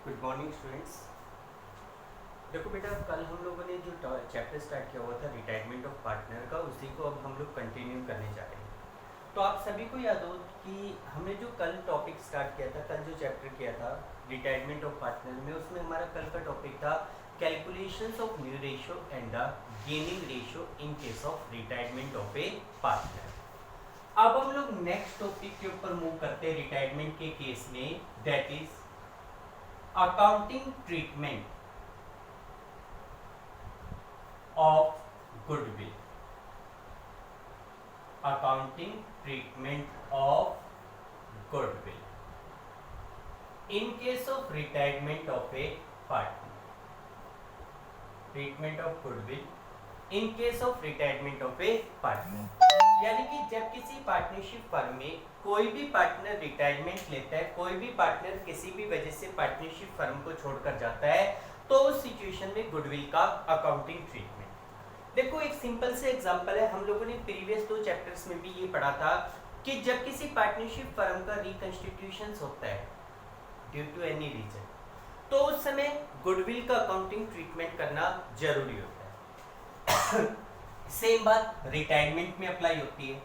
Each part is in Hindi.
Good morning students. देखो बेटा, कल हम लोगों ने जो चैप्टर स्टार्ट किया हुआ था रिटायरमेंट ऑफ पार्टनर का, उसी को अब हम लोग कंटिन्यू करने जा रहे हैं। तो आप सभी को याद हो कि हमने जो कल टॉपिक स्टार्ट किया था, कल जो चैप्टर किया था रिटायरमेंट ऑफ पार्टनर में, उसमें हमारा कल का टॉपिक था calculations of new ratio and the gaining ratio in case of retirement of A partner. अब हम लोग नेक्स्ट टॉपिक के ऊपर मूव करते हैं रिटायरमेंट के केस में, that is accounting treatment of goodwill. Accounting treatment of goodwill in case of retirement of A partner. Treatment of goodwill in case of retirement of A partner, यानी कि जब किसी पार्टनरशिप फर्म में कोई भी पार्टनर रिटायरमेंट लेता है, कोई भी पार्टनर किसी भी वजह से पार्टनरशिप फर्म को छोड़कर जाता है, तो उस सिचुएशन में गुडविल का अकाउंटिंग ट्रीटमेंट। देखो, एक सिंपल से एग्जांपल है, हम लोगों ने प्रीवियस 2 चैप्टर्स में भी ये पढ़ा था कि जब किसी पार्टनरशिप फर्म का रिकंस्टिट्यूशन होता है ड्यू टू एनी रीजन, तो उस समय गुडविल का अकाउंटिंग ट्रीटमेंट करना जरूरी होता है। सेम बात रिटायरमेंट में अप्लाई होती है।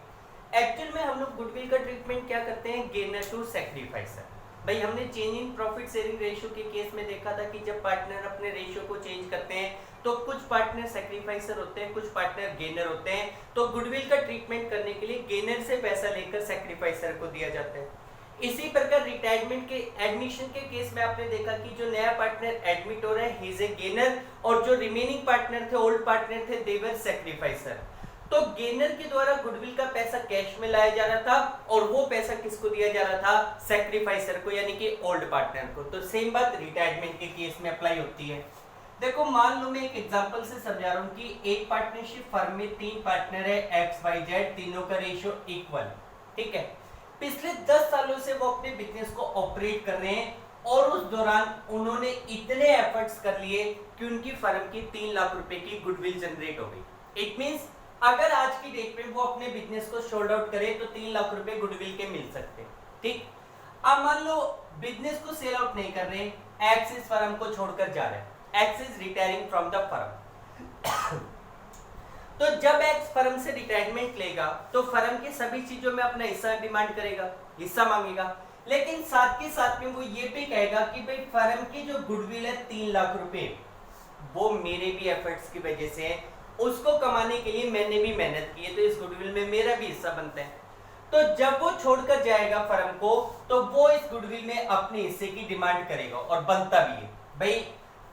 एक्चुअल में हम लोग गुडविल का ट्रीटमेंट क्या करते हैं, गेनर टू सैक्रिफाइसर। भाई, हमने change in profit sharing ratio के केस में देखा था कि जब पार्टनर अपने रेशियो को चेंज करते हैं तो कुछ पार्टनर सैक्रिफाइसर होते हैं, कुछ पार्टनर गेनर होते हैं। तो गुडविल का ट्रीटमेंट करने के लिए गेनर से पैसा लेकर सैक्रिफाइसर को दिया जाता है। इसी प्रकार रिटायरमेंट के एडमिशन के केस में आपने देखा कि जो नया पार्टनर एडमिट हो रहा है, ही इज ए गेनर, और जो रिमेनिंग पार्टनर थे, ओल्ड पार्टनर थे, दे वर सैक्रिफाइसर। तो गेनर के द्वारा गुडविल का पैसा कैश में लाया जा रहा था और वो पैसा किसको दिया जा रहा था, सैक्रिफाइसर को, यानी कि ओल्ड पार्टनर को। तो सेम बात रिटायरमेंट के केस में अप्लाई होती है। देखो, मान लो मैं एक एग्जांपल से समझा रहा हूं कि एक पार्टनरशिप फर्म में 3 पार्टनर है, एक्स वाई जेड, तीनों का रेशियो इक्वल, ठीक है। पिछले 10 सालों से वो अपने बिजनेस को ऑपरेट कर रहे हैं और उस दौरान उन्होंने इतने एफर्ट्स कर लिए कि उनकी फर्म की 3 लाख रुपए की गुडविल जनरेट हो गई। इट मींस अगर आज की डेट में वो अपने बिजनेस को शोल्ड आउट करे तो 3 लाख रुपए गुडविल के मिल सकते हैं, ठीक। अब मान लो बिजनेस को सेल आउट नहीं कर रहे, एक्स इस फर्म को छोड़कर जा रहे हैं, x is retiring from the firm. तो जब एक्स फर्म से रिटायरमेंट लेगा तो फर्म की सभी चीजों में अपना हिस्सा डिमांड करेगा, हिस्सा मांगेगा, लेकिन साथ के साथ में वो ये भी कहेगा कि भाई फर्म की जो गुडविल है 3 लाख रुपए, वो मेरे भी एफर्ट्स की वजह से है, उसको कमाने के लिए मैंने भी मेहनत की है, तो इस गुडविल में मेरा भी हिस्सा बनता है। तो जब वो छोड़कर जाएगा फर्म को, तो वो इस गुडविल में अपने हिस्से की डिमांड करेगा और बनता भी है। भाई,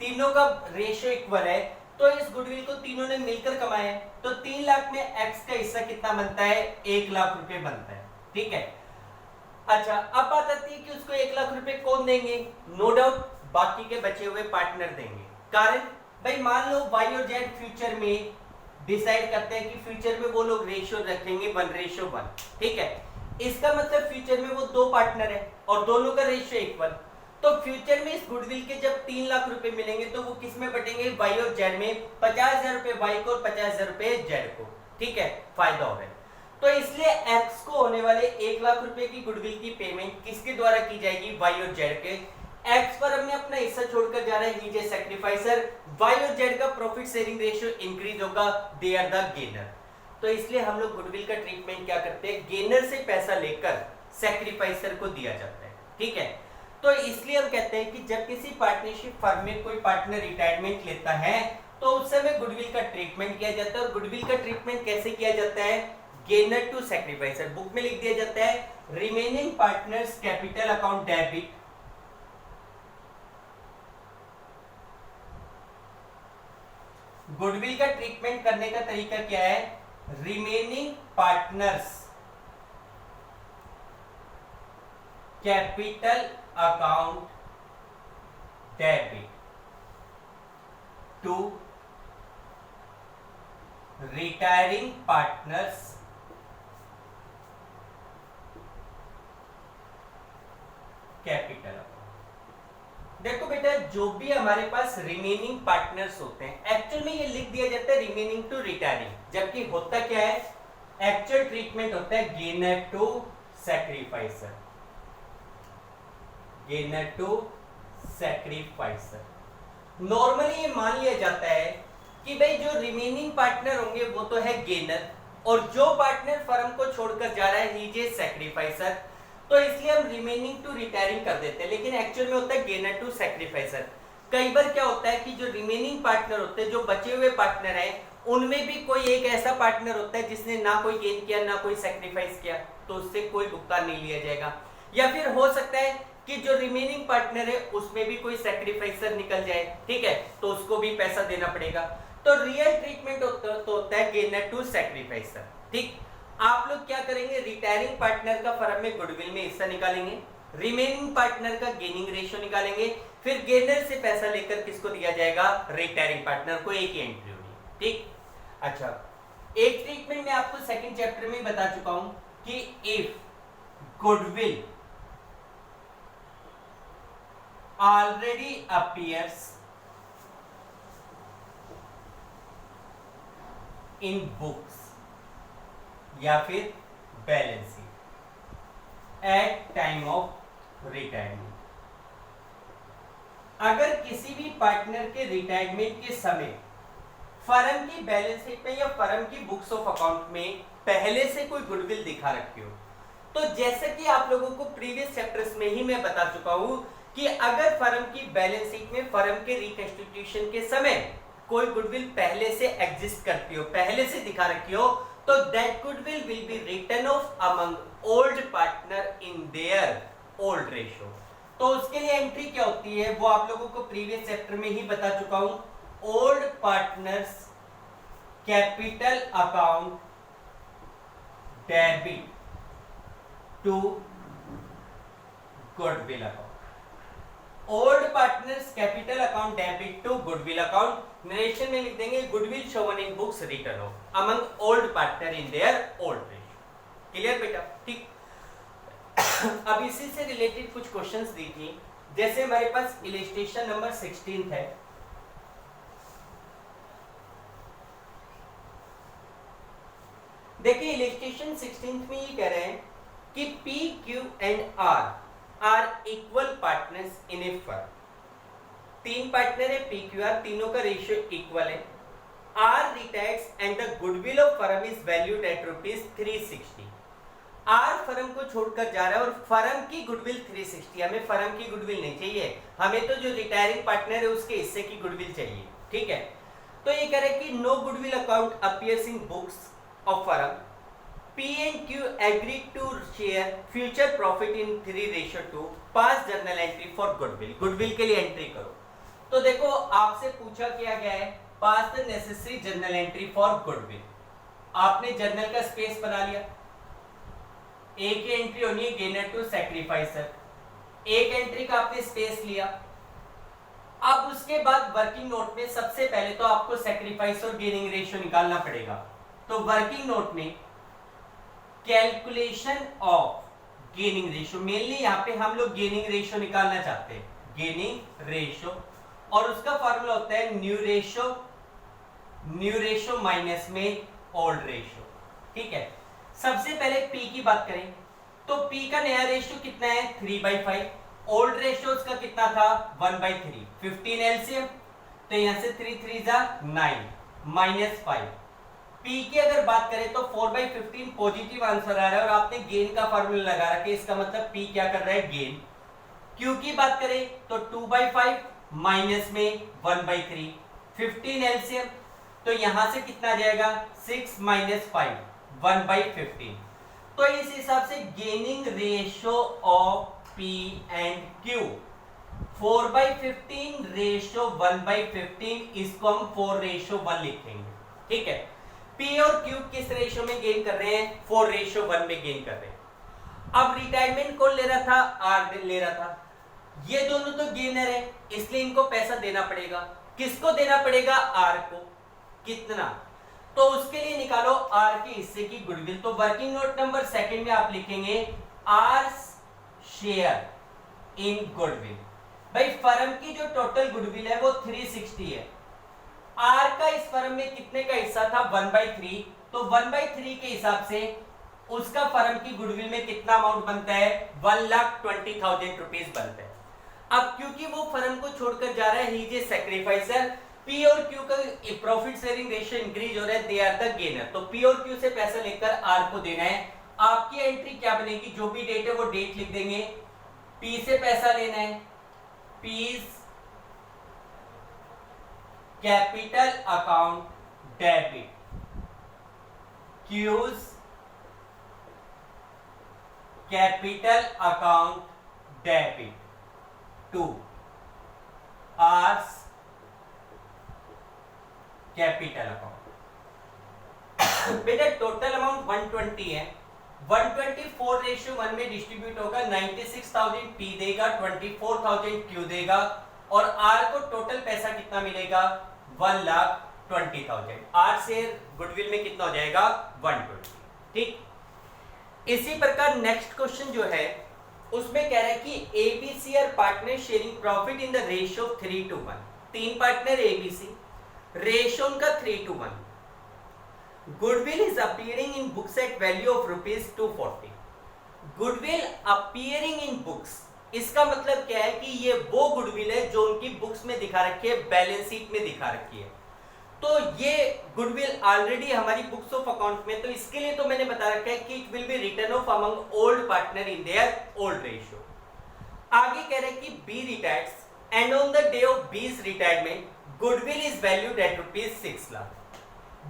तीनों का रेशियो इक्वल है, तो इस गुडविल को तीनों ने मिलकर कमाया है, तो 3 लाख में एक्स का हिस्सा कितना बनता है, 1 लाख रुपए बनता है, ठीक है। अच्छा, अब बात आती है कि उसको 1 लाख रुपए कौन देंगे, नो डाउट बाकी के बचे हुए पार्टनर देंगे। कारण, भाई मान लो वाई और जेड फ्यूचर में डिसाइड करते हैं कि फ्यूचर में वो लोग रेशियो रखेंगे 1:1, ठीक है। इसका मतलब फ्यूचर में वो 2 पार्टनर है और दोनों का रेशियो इक्वल, तो फ्यूचर में इस गुडविल के जब 3 लाख रुपए मिलेंगे तो वो किस में बटेंगे, वाई और जेड में। 50,000 रुपए वाई को और 50,000 रुपए जेड को, ठीक है, फायदा हो रहा है। तो इसलिए एक्स को होने वाले 1 लाख रुपए की गुडविल की पेमेंट किसके द्वारा की जाएगी, वाई और जेड के। एक्स फर्म में अपना हिस्सा छोड़कर जा रहा है, ही इज ए सैक्रिफाइसर। वाई और जेड का प्रॉफिट शेयरिंग रेशियो इंक्रीज होगा, दे आर द गेनर। तो इसलिए हम लोग गुडविल का ट्रीटमेंट क्या करते हैं, गेनर से पैसा लेकर सैक्रिफाइसर को दिया जाता है, ठीक है। तो इसलिए हम कहते हैं कि जब किसी पार्टनरशिप फर्म में कोई पार्टनर रिटायरमेंट लेता है तो उस समय गुडविल का ट्रीटमेंट किया जाता है। और गुडविल का ट्रीटमेंट कैसे किया जाता है, गेनर टू सैक्रिफाइसर। बुक में लिख दिया जाता है remaining partners capital account debit, goodwill का ट्रीटमेंट करने का तरीका क्या है, remaining partners capital account debit to retiring partners capital account. देखो बेटा, जो भी हमारे पास रिमेनिंग पार्टनर्स होते हैं, एक्चुअल में ये लिख दिया जाता है रिमेनिंग टू रिटायरिंग, जबकि होता क्या है, एक्चुअल ट्रीटमेंट होता है gainer to sacrificer, gainer to sacrificer. Normally ये मान लिया जाता है कि भाई जो रिमेनिंग पार्टनर होंगे वो तो है गेनर, और जो पार्टनर फर्म को छोड़कर जा रहा है ही इज ए सैक्रिफाइसर। तो इसलिए हम रिमेनिंग टू रिटायरिंग कर देते हैं, लेकिन एक्चुअल में होता है गेनर टू सैक्रिफाइसर। कई बार क्या होता है कि जो रिमेनिंग पार्टनर होते हैं, जो बचे हुए पार्टनर हैं, उनमें भी कोई एक ऐसा पार्टनर होता है जिसने ना कोई गेन किया ना कोई सैक्रिफाइस किया, तो उससे कोई भुगतान नहीं लिया जाएगा। या फिर हो सकता है कि जो रिमेनिंग पार्टनर है उसमें भी कोई सैक्रिफाइसर निकल जाए, ठीक है, तो उसको भी पैसा देना पड़ेगा। तो रियल ट्रीटमेंट होता है गेनर टू सैक्रिफाइसर। ठीक, आप लोग क्या करेंगे, रिटायरिंग पार्टनर का फर्म में गुडविल में हिस्सा निकालेंगे, रिमेनिंग पार्टनर का गेनिंग रेशियो निकालेंगे, फिर गेनर से पैसा लेकर किसको दिया जाएगा, रिटायरिंग पार्टनर को। एक ही एंट्री होगी। ठीक, अच्छा, एक ट्रीटमेंट में आपको सेकंड चैप्टर में बता चुका हूं कि if goodwill already appears in books या फिर balance sheet at time of retirement. अगर किसी भी पार्टनर के रिटायरमेंट के समय फर्म की बैलेंस शीट में या फर्म की बुक्स ऑफ अकाउंट में पहले से कोई गुडविल दिखा रखी हो, तो जैसे कि आप लोगों को प्रीवियस चैप्टर्स में ही मैं बता चुका हूं कि अगर फर्म की बैलेंस शीट में फर्म के रिकंस्टिट्यूशन के समय कोई गुडविल पहले से एग्जिस्ट करती हो, पहले से दिखा रखी हो, तो that goodwill will be written off among old partner in their old ratio. तो उसके लिए एंट्री क्या होती है वो आप लोगों को प्रीवियस चैप्टर में ही बता चुका हूं। Old partners capital account debit to goodwill account. Old partners capital account debit to goodwill account. Narration में लिख देंगे goodwill shown in books written of among old partner in their old ratio. Clear बेटा? ठीक, अब इसी से रिलेटेड कुछ क्वेश्चंस दी थी, जैसे हमारे पास इलस्ट्रेशन नंबर 16 है। देखिए इलस्ट्रेशन 16 में ये कह रहे हैं कि P, Q and R are equal partners in a firm. तीन पार्टनर है P, Q, R, तीनों का रेशियो इक्वल है। R retires and the goodwill of firm is valued at ₹360। R firm को छोड़कर जा रहा है और फर्म की गुडविल 360। हमें फर्म की गुडविल नहीं चाहिए, हमें तो जो रिटायरिंग पार्टनर है उसके हिस्से की गुडविल चाहिए। ठीक है, तो ये कह रहे हैं कि no goodwill account appears in books of firm. P and Q agreed to share future profit in 3:2। Pass journal entry for goodwill. Goodwill के लिए एंट्री करो। तो देखो आपसे पूछा क्या गया है, pass the necessary journal entry for goodwill. आपने जर्नल का स्पेस बना लिया, एक ही एंट्री होनी है गेनर टू सैक्रिफाइसर। एक एंट्री का आपने स्पेस लिया। अब उसके बाद वर्किंग नोट में सबसे पहले तो आपको सैक्रिफाइस और गेनिंग रेशियो निकालना पड़ेगा। तो वर्किंग नोट में calculation of gaining ratio, mainly यहाँ पे हम लोग गेनिंग रेशियो निकालना चाहते हैं, गेनिंग रेशियो, और उसका फॉर्मूला होता है न्यू रेशियो माइनस में ओल्ड रेशियो। ठीक है, सबसे पहले P की बात करें तो P का नया रेशियो कितना है 3/5। ओल्ड रेशियो उसका कितना था 1/3। 15 एलसीएम, तो यहां से 3 3 जा 9 -5। P की अगर बात करें तो 4/15 पॉजिटिव आंसर आ रहा है और आपने गेन का फार्मूला लगा रखा है, इसका मतलब P क्या कर रहा है, गेन। Q की बात करें तो 2/5 माइनस में 1/3। 15 एलसीएम, तो यहां से कितना जाएगा 6 - 5 1/15। तो इस हिसाब से gaining ratio of P and Q 4/15 ratio 1/15, इसको हम 4:1 लिखेंगे। ठीक है, P और Q किस रेशियो में गेन कर रहे हैं, 4:1 में गेन कर रहे हैं। अब रिटायरमेंट कौन ले रहा था, R ले रहा था। ये दोनों तो गेनर है, इसलिए इनको पैसा देना पड़ेगा। किसको देना पड़ेगा, R को। कितना, तो उसके लिए निकालो R के हिस्से की गुडविल। तो वर्किंग नोट नंबर सेकंड में आप लिखेंगे R शेयर इन गुडविल। भाई फर्म की जो टोटल गुडविल है वो 360 है। R का इस फर्म में कितने का हिस्सा था 1/3, तो 1/3 के हिसाब से उसका फर्म की गुडविल में कितना अमाउंट बनता है 1,20,000 रुपीज बनता है। अब क्योंकि वो फर्म को छोड़कर जा रहा है, ही इज ए सैक्रिफाइसर, पी और क्यू का प्रॉफिट शेयरिंग रेशियो इंक्रीज हो रहा है, दे आर द गेनर। तो पी और क्यू से पैसा लेकर आर को देना है। आपकी एंट्री क्या बनेगी, जो भी डेट है वो डेट लिख देंगे। पी से पैसा लेना है, P's capital account debit, Q's capital account debit to R's capital account. बेटा टोटल अमाउंट 120 है, 124:1 में डिस्ट्रीब्यूट होगा। 96,000 पी देगा, 24,000 क्यू देगा, और आर को टोटल पैसा कितना मिलेगा, 1,20,000। आर से गुडविल में कितना हो जाएगा, 120। ठीक, इसी प्रकार नेक्स्ट क्वेश्चन जो है उसमें कह रहा है कि ABC are partner sharing profit in the ratio 3:1। तीन पार्टनर एबीसी, रेशियो उनका 3:1। Goodwill is appearing in books at value of ₹240। Goodwill appearing in books, इसका मतलब क्या है कि ये वो गुडविल है जो उनकी बुक्स में दिखा रखी है, बैलेंस शीट में दिखा रखी है। तो ये गुडविल ऑलरेडी हमारी बुक्स ऑफ अकाउंट में, तो इसके लिए तो मैंने बता रखा है कि it will be return of among old partner in their old ratio. आगे कह रहे हैं कि B retires and on the day of B's retirement goodwill is valued at ₹6 lakh.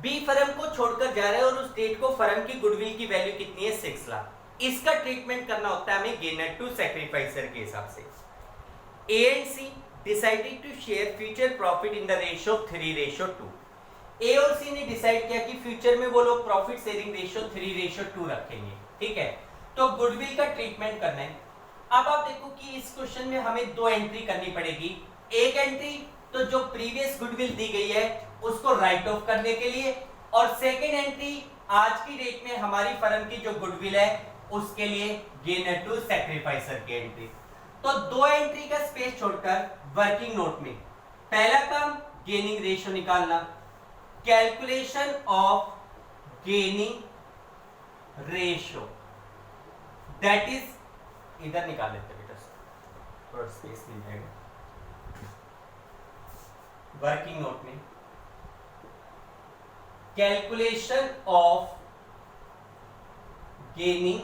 B firm को छोड़कर जा रहा है और उस डेट को फर्म की गुडविल की वैल्यू कितनी है, 6 लाख। इसका ट्रीटमेंट करना होता है हमें गेनर टू सैक्रिफाइसर के हिसाब से। A and C decided to share future profit in the ratio 3:2। A और सी ने डिसाइड किया कि फ्यूचर में वो लोग प्रॉफिट शेयरिंग रेशियो 3:2 रखेंगे। ठीक है, तो गुडविल का ट्रीटमेंट करना है। अब आप देखो कि इस क्वेश्चन में हमें दो एंट्री करनी पड़ेगी। एक एंट्री तो जो प्रीवियस गुडविल दी गई है उसको राइट ऑफ करने के लिए, और सेकेंड एंट्री आज की डेट में हमारी फर्म की जो गुडविल है उसके लिए गेनर टू सैक्रिफाइसर की एंट्री। तो दो एंट्री का स्पेस छोड़कर वर्किंग नोट में पहला काम गेनिंग रेशियो निकालना, calculation of gaining ratio, that is इधर निकाल लेते बेटा, थोड़ा स्पेस मिल जाएगा। वर्किंग नोट में calculation of gaining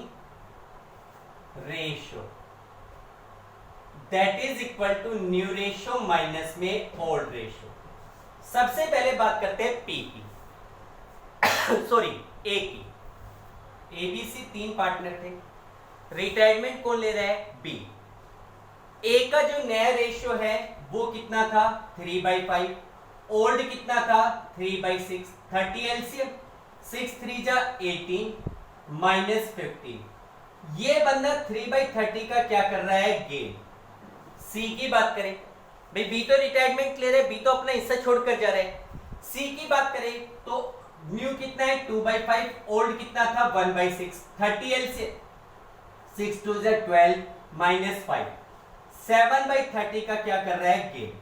ratio that is equal to new ratio minus में ओल्ड रेशियो। सबसे पहले बात करते हैं पी की सॉरी ए की। एबीसी तीन पार्टनर थे, रिटायरमेंट कौन ले रहा है, बी। ए का जो नया रेशियो है वो कितना था, 3/5। ओल्ड कितना था, 3/6। 30 एलसीएम, 6 3 जा 18 माइनस 15। ये बंदा 3/30 का क्या कर रहा है, गेन। सी की बात करें, भाई बी तो रिटायरमेंट ले रहे, बी तो अपना हिस्सा छोड़कर जा रहे हैं। सी की बात करें तो न्यू कितना है, 2/5। ओल्ड कितना था, 1/6। 30 एलसीएम, 6 2 जा 12 माइनस 5। 7/30 का क्या कर रहा है, गेन।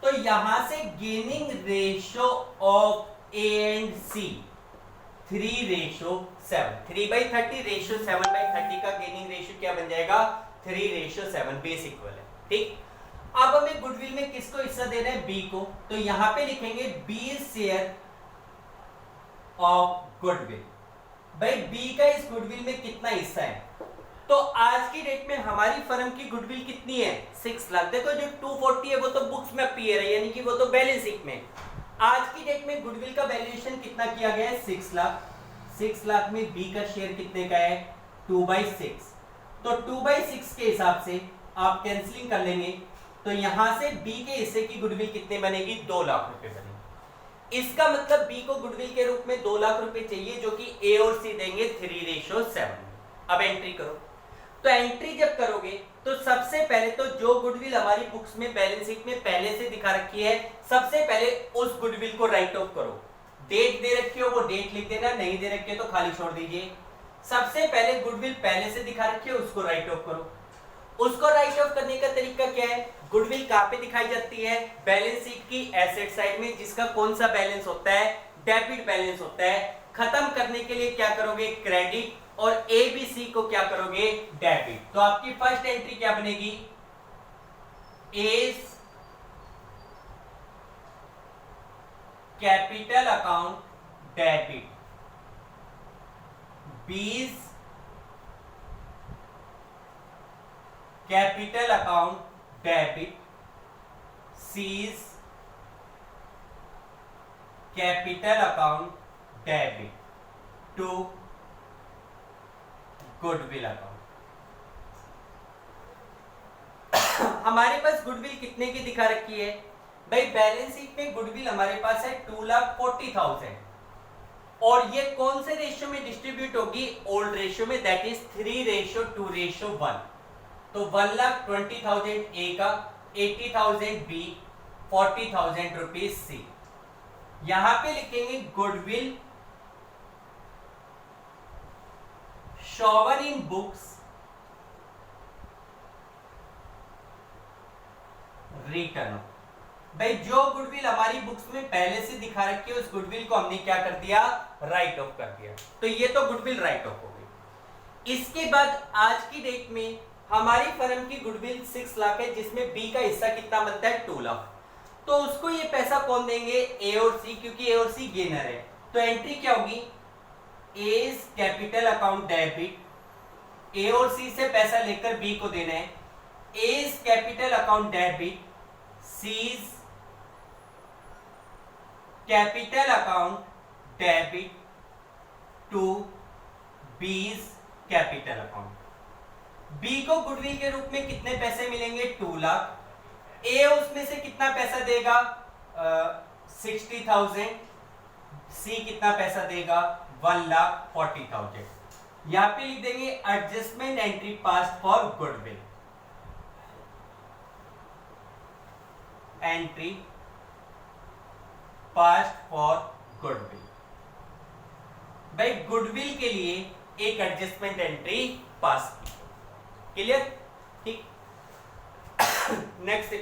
तो यहां से gaining ratio of A and C 3:7। 3/30 ratio 7/30 का गेनिंग रेशियो क्या बन जाएगा, 3:7 बेस इक्वल है। ठीक, अब हमें गुडविल में किसको हिस्सा देना है, बी को। तो यहां पे लिखेंगे बी शेयर ऑफ गुडविल। भाई बी का इस गुडविल में कितना हिस्सा है, तो आज की डेट में हमारी फर्म की गुडविल कितनी है, 6 लाख। देखो जो 240 है वो तो बुक्स में अपीयर है, यानी कि वो तो बैलेंस शीट में। आज की डेट में गुडविल का वैल्यूएशन कितना किया गया है, 6 लाख। 6 लाख में बी का शेयर कितने का है, 2/6। तो 2/6 के हिसाब से आप कैंसिलिंग कर लेंगे, तो यहां से बी के हिस्से की गुडविल कितने बनेगी, 2 लाख रुपए बनेगी। इसका मतलब बी को गुडविल के रूप में 2 लाख रुपए चाहिए, जो कि ए और सी देंगे 3:7। अब एंट्री करो। तो एंट्री जब करोगे तो सबसे पहले तो जो गुडविल हमारी बुक्स में बैलेंस शीट में पहले से दिखा रखी है, सबसे पहले उस गुडविल को राइट ऑफ करो। डेट दे रखी हो वो डेट लिख देना, नहीं दे रखी है तो खाली छोड़ दीजिए। सबसे पहले गुडविल पहले से दिखा रखी है उसको राइट ऑफ करो। उसको राइट ऑफ करने का तरीका क्या है, गुडविल कहां पे दिखाई जाती है, बैलेंस शीट की एसेट साइड में, जिसका कौन सा बैलेंस होता है, डेबिट बैलेंस होता है। खत्म करने के लिए क्या करोगे, क्रेडिट, और ए बी सी को क्या करोगे, डेबिट। तो आपकी फर्स्ट एंट्री क्या बनेगी, A's capital account debit, B's capital account debit, C's capital account debit to goodwill account. हमारे पास गुडविल कितने की दिखा रखी है भाई? बैलेंस शीट में गुडविल हमारे पास है 2,40,000 और ये कौन से रेशियो में डिस्ट्रीब्यूट होगी? ओल्ड रेशियो में, दैट इज 3:2:1। तो 1,20,000 ए का, 80,000 बी, 40,000 रुपीज सी। यहां पे लिखेंगे goodwill shown in books return. भाई जो गुडविल हमारी बुक्स में पहले से दिखा रखी है उस गुडविल को हमने क्या कर दिया? राइट ऑफ कर दिया। तो ये तो गुडविल राइट ऑफ हो गई। इसके बाद आज की डेट में हमारी फर्म की गुडविल 6 लाख है, जिसमें बी का हिस्सा कितना बनता है? 2 लाख। तो उसको ये पैसा कौन देंगे? ए और सी, क्योंकि ए और सी गेनर है। तो एंट्री क्या होगी? A's capital account debit, A और सी से पैसा लेकर बी को देना है। A's capital account debit, C's capital account debit to B's capital account. B को गुडविल के रूप में कितने पैसे मिलेंगे? 2 लाख। ए उसमें से कितना पैसा देगा? 60,000। सी कितना पैसा देगा? 1,40,000। यहां पे लिख देंगे adjustment entry pass for goodwill. Entry pass for goodwill. भाई गुडविल के लिए एक एडजस्टमेंट एंट्री पास की। क्लियर? ठीक। नेक्स्ट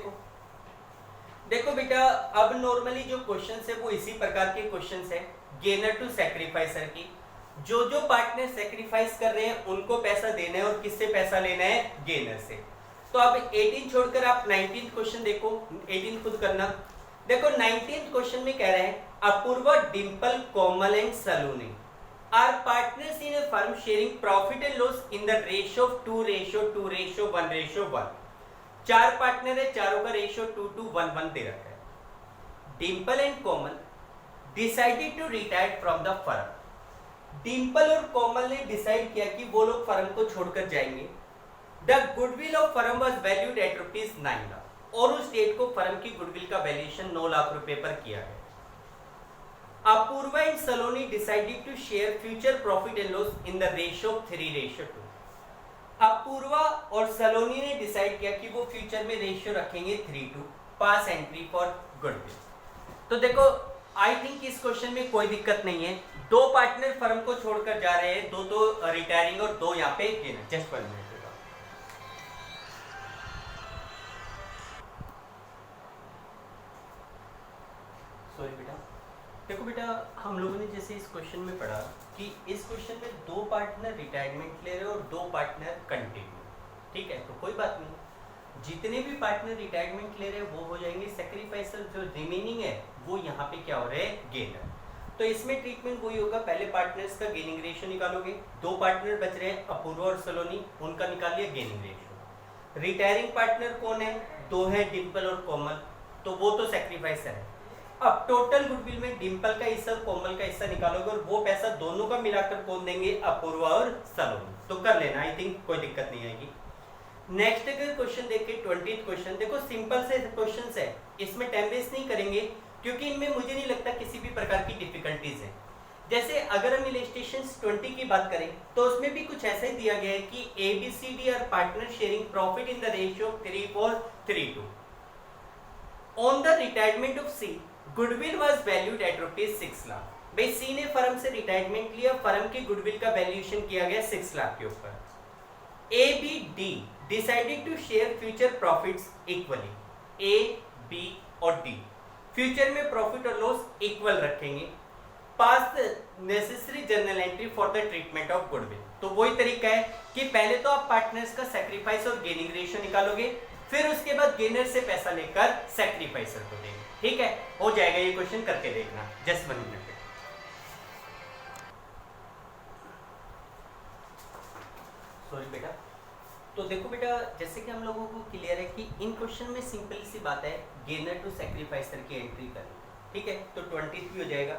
देखो बेटा, अब नॉर्मली जो क्वेश्चंस है वो इसी प्रकार के क्वेश्चंस है, गेनर टू सैक्रिफाइसर की। जो पार्टनर सैक्रिफाइस कर रहे हैं उनको पैसा देना है और किससे पैसा लेना है? गेनर से। तो अब 18 छोड़कर आप 19th क्वेश्चन देखो, 18 खुद करना। देखो 19th क्वेश्चन में कह रहे हैं Apoorva, Dimple, Komal and Saloni are partners in a firm sharing profit and loss in the ratio of 2:1:1:1। 4 partner है, चारों का रेशियो 2:1:1 दे रखा है। Dimple and Komal decided to retire from the firm. Dimple और कोमल ने डिसाइड किया कि वो लोग फर्म को छोड़कर जाएंगे। The goodwill of firm was valued eight ₹9 lakh और उस डेट को फर्म की गुडविल का वैल्यूएशन 9 लाख रुपए पर किया गया। Apurva and Saloni decided to share future profit and loss in the ratio of 3:2। Apurva और सलोनी ने डिसाइड किया कि वो फ्यूचर में रेशियो रखेंगे 3:2। पास एंट्री फॉर गुडविल। तो देखो आई थिंक इस क्वेश्चन में कोई दिक्कत नहीं है। 2 पार्टनर फर्म को छोड़कर जा रहे हैं, 2 तो रिटायरिंग और 2 यहाँ पे गेनर। Just 1 minute. सॉरी बेटा, देखो बेटा हम लोगों ने जैसे इस क्वेश्चन में पढ़ा कि इस क्वेश्चन में 2 पार्टनर रिटायरमेंट ले रहे और 2 पार्टनर कंटिन्यू। ठीक है, तो कोई बात नहीं, जितने भी पार्टनर रिटायरमेंट ले रहे हैं वो हो जाएंगे सैक्रिफाइसर। जो रिमेनिंग है वो यहाँ पे क्या हो रहे हैं? गेनर। तो इसमें ट्रीटमेंट वही होगा, पहले पार्टनर्स का गेनिंग रेशियो निकालोगे। 2 पार्टनर बच रहे हैं अपूर्वा और सलोनी, उनका निकाल लिया गेनिंग रेशियो। रिटायरिंग पार्टनर कौन है? 2 है, डिंपल और कोमल, तो वो तो सैक्रिफाइसर है। अब टोटल गुडविल में डिंपल का हिस्सा और कोमल का हिस्सा निकालोगे और वो पैसा दोनों का मिलाकर कौन देंगे? अपूर्वा और सलोनी। तो कर लेना, आई थिंक कोई दिक्कत नहीं आएगी। नेक्स्ट अगर क्वेश्चन देखें 20th क्वेश्चन, देखो सिंपल से क्वेश्चंस है, इसमें टाइम वेस्ट नहीं करेंगे क्योंकि इनमें मुझे नहीं लगता किसी भी प्रकार की डिफिकल्टीज है। जैसे अगर हम इलस्ट्रेशंस 20 की बात करें तो उसमें भी कुछ ऐसा ही दिया गया है कि ABCD are partner sharing profit in the ratio 3:4:3:2। On the retirement of C, goodwill was valued at ₹6 lakh. भाई सी ने फर्म से रिटायरमेंट लिया, फर्म की गुडविल का वैल्यूएशन किया गया 6 लाख के ऊपर। ABD decided to share future profits equally. A, B और D फ्यूचर में प्रॉफिट और लॉस इक्वल रखेंगे। Pass the necessary journal entry for the treatment of goodwill. तो वही तरीका है कि पहले तो आप पार्टनर्स का सैक्रिफाइस और गेनिंग रेशियो निकालोगे, फिर उसके बाद गेनर से पैसा लेकर सैक्रिफाइसर को देंगे। ठीक है, हो जाएगा ये क्वेश्चन, करके देखना जस्ट 1 मिनट। सॉरी बेटा, तो देखो बेटा, जैसे कि हम लोगों को क्लियर है कि इन क्वेश्चन में सिंपल सी बात है, गेनर टू सैक्रिफाइसर की एंट्री करनी। ठीक है, तो 23 हो जाएगा।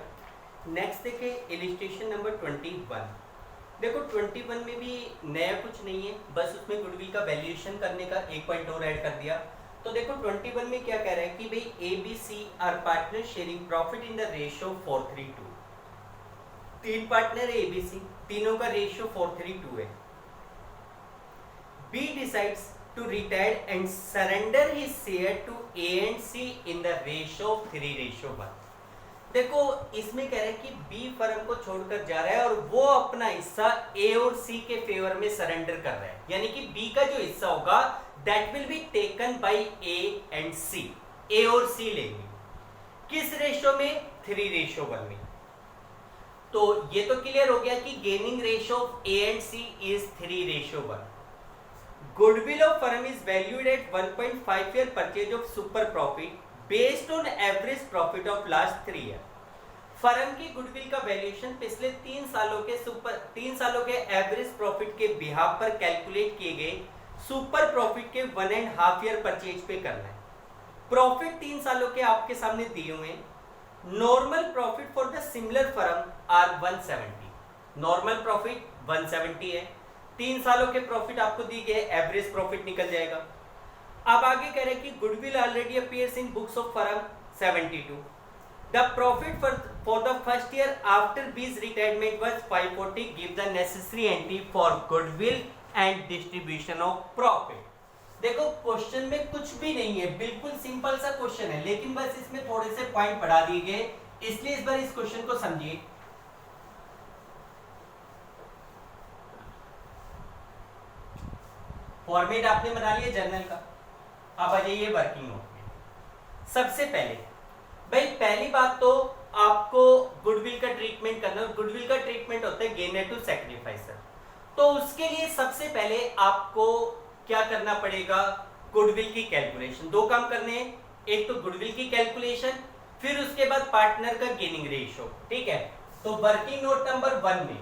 नेक्स्ट देखें इलिस्ट्रेशन नंबर 21। देखो 21 में भी नया कुछ नहीं है, बस उसमें गुडविल का वैल्यूएशन करने का एक पॉइंट और ऐड कर दिया। तो देखो 21 में क्या कह रहा है कि भाई A B C are partner sharing profit in the ratio 4:3:2। 3 partner है ए बी सी, तीनों का रेशियो 4:3:2 है। B decides to retire and surrender his share to A and C in the ratio of 3:1। देखो इसमें कह रहे हैं कि B फर्म को छोड़कर जा रहा है और वो अपना हिस्सा A और C के फेवर में सरेंडर कर रहा है, यानी कि B का जो हिस्सा होगा that will be taken by A and C। A और C लेंगे किस रेशियो में? 3:1 में। तो ये तो क्लियर हो गया कि gaining ratio of A and C is 3:1। Goodwill of firm is valued at 1.5 year purchase of super profit based on average profit of last 3 year। Firm की गुडविल का वैल्यूएशन पिछले 3 सालों के एवरेज प्रॉफिट के बिहाफ पर कैलकुलेट किए गए सुपर प्रॉफिट के 1.5 ईयर परचेज पे करना है। प्रॉफिट 3 सालों के आपके सामने दिए हुए हैं। Normal profit for the similar firm are 170। Normal profit 170 है, 3 सालों के प्रॉफिट आपको दी गए, एवरेज प्रॉफिट निकल जाएगा। अब आगे कह रहे हैं कि goodwill already appears in books of firm 72। The profit for the first year after B's retirement was 540। Give the necessary entry for goodwill and distribution of profit. देखो क्वेश्चन में कुछ भी नहीं है, बिल्कुल सिंपल सा क्वेश्चन है, लेकिन बस इसमें थोड़े से पॉइंट बढ़ा दिए गए, इसलिए इस बार इस क्वेश्चन को समझिए। फॉर्मेट आपने बना लिया जर्नल का, अब आ जाइए वर्किंग नोट में। सबसे पहले भाई पहली बात तो आपको गुडविल का ट्रीटमेंट करना है। गुडविल का ट्रीटमेंट होता है गेनर टू सैक्रिफाइसर। तो उसके लिए सबसे पहले आपको क्या करना पड़ेगा? गुडविल की कैलकुलेशन। 2 काम करने हैं, एक तो गुडविल की कैलकुलेशन, फिर उसके बाद पार्टनर का गेनिंग रेशियो। ठीक है, तो वर्किंग नोट नंबर 1 में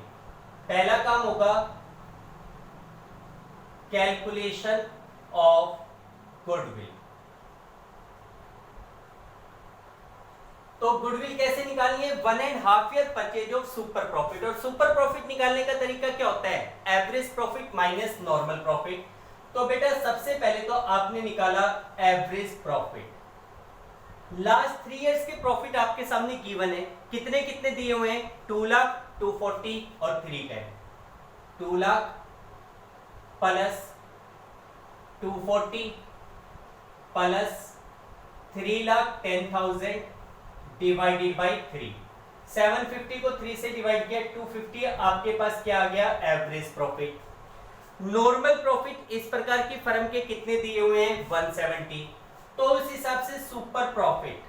पहला काम होगा कैलकुलेशन ऑफ गुडविल। तो गुडविल कैसे निकालनी है? 1.5 year purchase of super profit. और सुपर प्रॉफिट निकालने का तरीका क्या होता है? Average profit minus normal profit. तो बेटा सबसे पहले तो आपने निकाला एवरेज प्रॉफिट। लास्ट 3 इयर्स के प्रॉफिट आपके सामने गिवन है, कितने कितने दिए हुए हैं? 2 लाख, 240 और 310। 2 lakh plus 240 plus 3,10,000 divided by 3। 750 को 3 से डिवाइड किया, 250। आपके पास क्या आ गया? Average profit. नॉर्मल प्रॉफिट इस प्रकार की फर्म के कितने दिए हुए हैं? 170। तो उस हिसाब से सुपर प्रॉफिट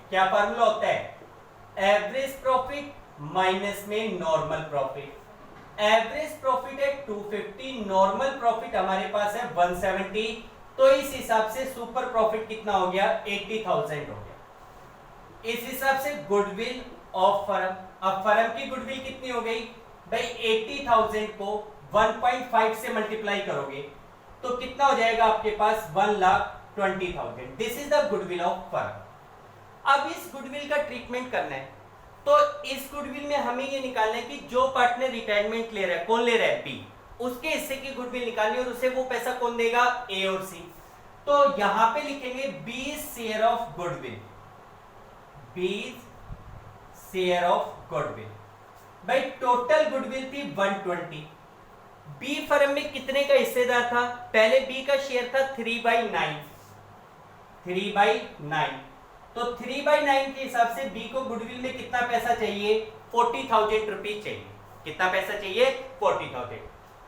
क्या फार्मूला होता है? एवरेज प्रॉफिट माइनस में नॉर्मल प्रॉफिट। एवरेज प्रॉफिट है 250, नॉर्मल प्रॉफिट हमारे पास है 170। तो इस हिसाब से सुपर प्रॉफिट कितना हो गया? 80,000 हो गया। इस हिसाब से गुडविल ऑफ फर्म, अब फर्म की गुडविल कितनी हो गई भाई? 80,000 को 1.5 से मल्टीप्लाई करोगे तो कितना हो जाएगा आपके पास? 1,20,000। This is the goodwill of firm. अब इस गुडविल का ट्रीटमेंट करना है, तो इस गुडविल में हमें ये निकालना है कि जो पार्टनर रिटायरमेंट ले रहा है, कौन ले रहा है? बी। उसके हिस्से की गुडविल निकालनी और उसे वो पैसा कौन देगा? ए और सी। तो यहां पे लिखेंगे B share of goodwill. B share of goodwill. भाई टोटल गुडविल थी 120। बी फर्म में कितने का हिस्सेदार था? पहले बी का शेयर था 3/9। 3/9। तो 3/9 के हिसाब से बी को गुडविल में कितना पैसा चाहिए? 40,000 रुपीज चाहिए। कितना पैसा चाहिए? 40,000।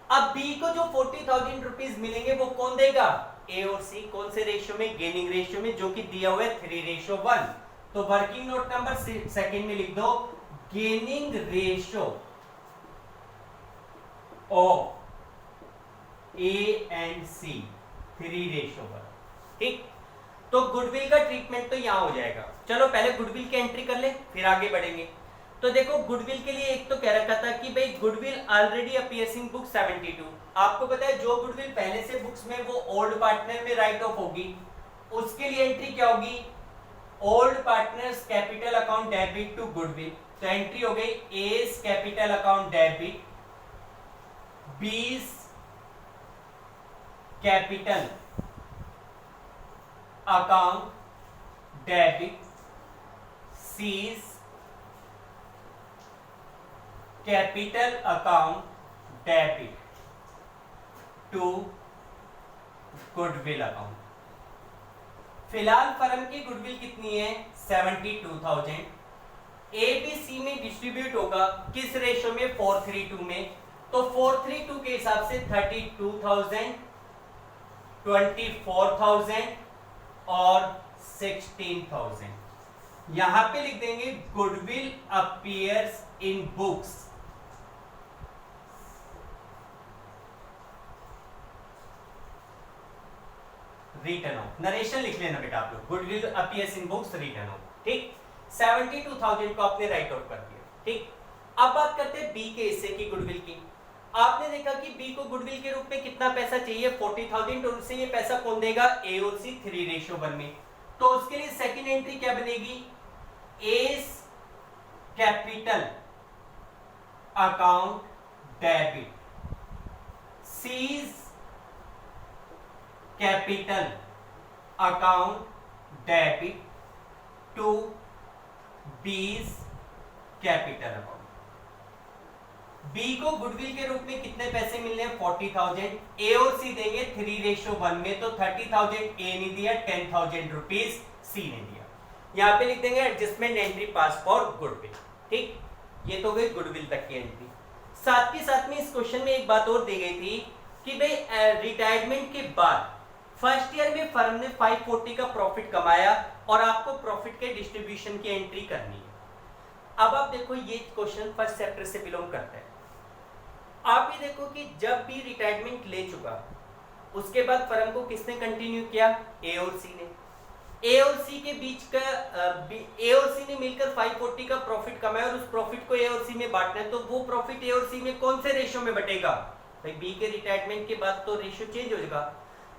अब बी को जो 40,000 रुपीज मिलेंगे वो कौन देगा? ए और सी। कौन से रेशियो में? गेनिंग रेशियो में, जो कि दिया हुआ है 3:1। तो वर्किंग नोट नंबर 2 में लिख दो gaining ratio of A and C 3:1। ठीक, तो गुडविल का ट्रीटमेंट तो यहाँ हो जाएगा। चलो पहले गुडविल की एंट्री कर ले, फिर आगे बढ़ेंगे। तो देखो गुडविल के लिए एक तो कह रखा था कि भाई goodwill already appears in book 72। आपको पता है जो गुडविल पहले से बुक्स में वो ओल्ड पार्टनर में राइट ऑफ होगी, उसके लिए एंट्री क्या होगी, old partners capital account debit to goodwill. तो एंट्री हो गई A's capital account debit, B's capital account debit, C's capital account debit to goodwill account. फिलहाल फर्म की गुडविल कितनी है, 72,000। ए बी सी में डिस्ट्रीब्यूट होगा किस रेशो में, 4:3 में। तो 4:3 के हिसाब से 32,000, 24,000 और 16,000। यहां पे लिख देंगे goodwill appears in books written of. Narration लिख लेना बेटा आप लोग, goodwill appears in books written of. ठीक, 72,000 को आपने राइट आउट कर दिया। ठीक, अब बात करते हैं बी के हिस्से की गुडविल की। आपने देखा कि बी को गुडविल के रूप में कितना पैसा चाहिए, 40,000, और उसे ये पैसा कौन देगा, ए और सी 3:1 में। तो उसके लिए सेकंड एंट्री क्या बनेगी, A's capital account debit, C's capital account debit to B's capital account. B को गुडविल के रूप में कितने पैसे मिलने हैं, 40,000। ए और सी देंगे 3:1 में, तो 30,000 ए ने दिया, 10,000 रुपीज सी ने दिया। यहां पे लिख देंगे adjustment entry pass for goodwill. ठीक, ये तो गई गुडविल तक की एंट्री। साथ के साथ में इस क्वेश्चन में एक बात और दी गई थी कि भाई रिटायरमेंट के बाद फर्स्ट ईयर में फर्म ने 540 का प्रॉफिट कमाया और आपको प्रॉफिट के डिस्ट्रीब्यूशन की एंट्री करनी है। अब आप देखो ये क्वेश्चन फर्स्ट चैप्टर से बिलोंग करता है। आप ये देखो कि जब भी रिटायरमेंट ले चुका उसके बाद फर्म को किसने कंटिन्यू किया, ए और सी ने। ए और सी के बीच का ए और सी ने मिलकर 540 का प्रॉफिट कमाया और उस प्रॉफिट को ए और सी में बांटना है। तो वो प्रॉफिट ए और सी में कौन से रेशो में बटेगा, भाई बी के रिटायरमेंट के बाद तो रेशो चेंज हो जाएगा,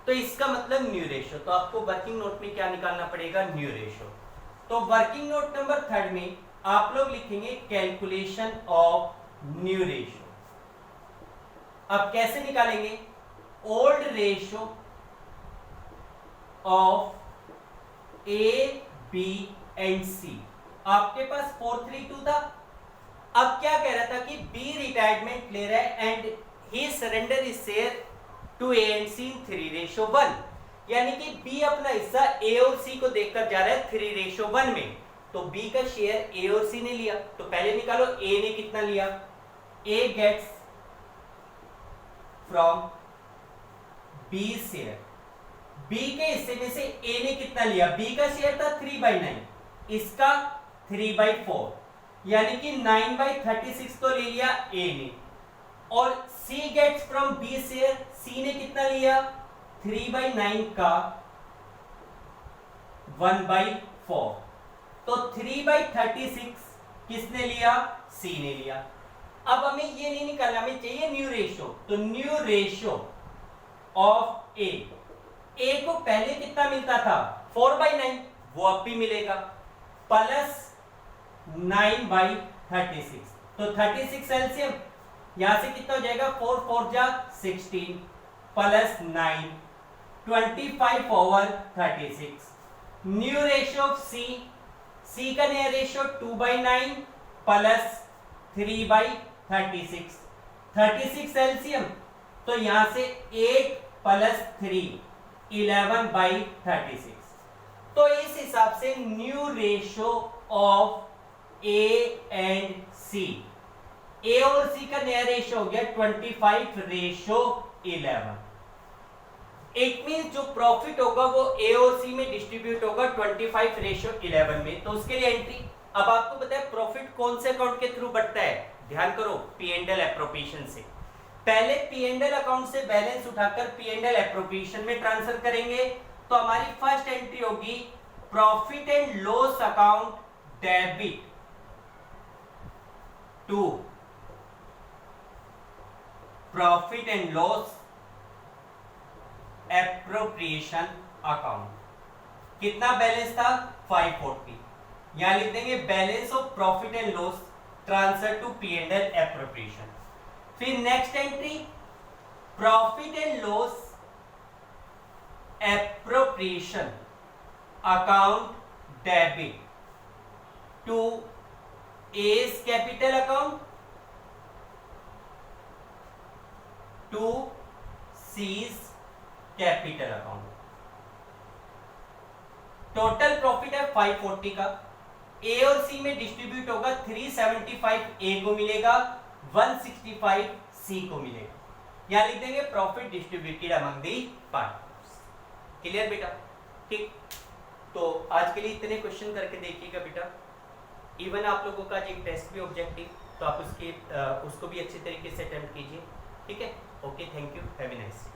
तो इसका मतलब न्यू रेशो। तो आपको वर्किंग नोट में क्या निकालना पड़ेगा, न्यू रेशो। तो वर्किंग नोट नंबर 3 में आप लोग लिखेंगे कैलकुलेशन ऑफ न्यू रेशो। अब कैसे निकालेंगे, old ratio of A B and C. आपके पास 4:3 था। अब क्या कह रहा था कि बी रिटायरमेंट ले रहा है and he surrender his share to A and C in 3:1, यानी कि बी अपना हिस्सा ए और सी को देकर जा रहा है 3:1 में। तो बी का शेयर ए और सी ने लिया, तो पहले निकालो ए ने कितना लिया, A gets from B share, B के हिस्से में से ए ने कितना लिया, बी का शेयर था 3/9, इसका 3/4, यानी कि 9/36 तो ले लिया ए ने, और सी गेट्स फ्रॉम बी शेयर, सी ने कितना लिया 3/9 का 1/4, तो 3/36 किसने लिया, सी ने लिया। अब हमें ये नहीं निकालना, हमें चाहिए न्यू रेशो। तो न्यू रेशो ऑफ ए को पहले कितना मिलता था 4/9, वो अब भी मिलेगा, प्लस 9/36, तो 36 एलसीएम यहां से कितना हो जाएगा, 4 4 जा 16 प्लस 9 25/36। न्यू रेशियो ऑफ सी का नया रेशियो 2/9 प्लस 3/36, 36 एलसीएम, तो यहां से 8 प्लस 3 11/36। तो इस हिसाब से new ratio of A and C, A और सी का नया रेशियो हो गया 25:11। इट मीन जो प्रॉफिट होगा वो ए और सी में डिस्ट्रीब्यूट होगा 25:11 में। तो उसके लिए एंट्री, अब आपको पता है प्रॉफिट कौन से अकाउंट के थ्रू बढ़ता है, ध्यान करो, पी एंड एल एप्रोप्रिएशन से। पहले P&L अकाउंट से बैलेंस उठाकर P&L एप्रोप्रिएशन में ट्रांसफर करेंगे, तो हमारी फर्स्ट एंट्री होगी profit and loss account debit to profit and loss appropriation account. कितना बैलेंस था? 540। यहां लिख देंगे balance of profit and loss transfer to P&L appropriation. फिर next entry profit and loss appropriation account debit to A's capital account to C's capital account. Total profit है 540 का, ए और सी में डिस्ट्रीब्यूट होगा, 375 ए को मिलेगा, 165 सी को मिलेगा। यहां लिख देंगे profit distributed among the partners. Clear बेटा? ठीक, तो आज के लिए इतने क्वेश्चन करके देखिएगा बेटा। इवन आप लोगों का एक टेस्ट भी ऑब्जेक्टिव, तो आप उसको भी अच्छे तरीके से अटेम्प्ट कीजिए। ठीक है, okay, thank you, have a nice day.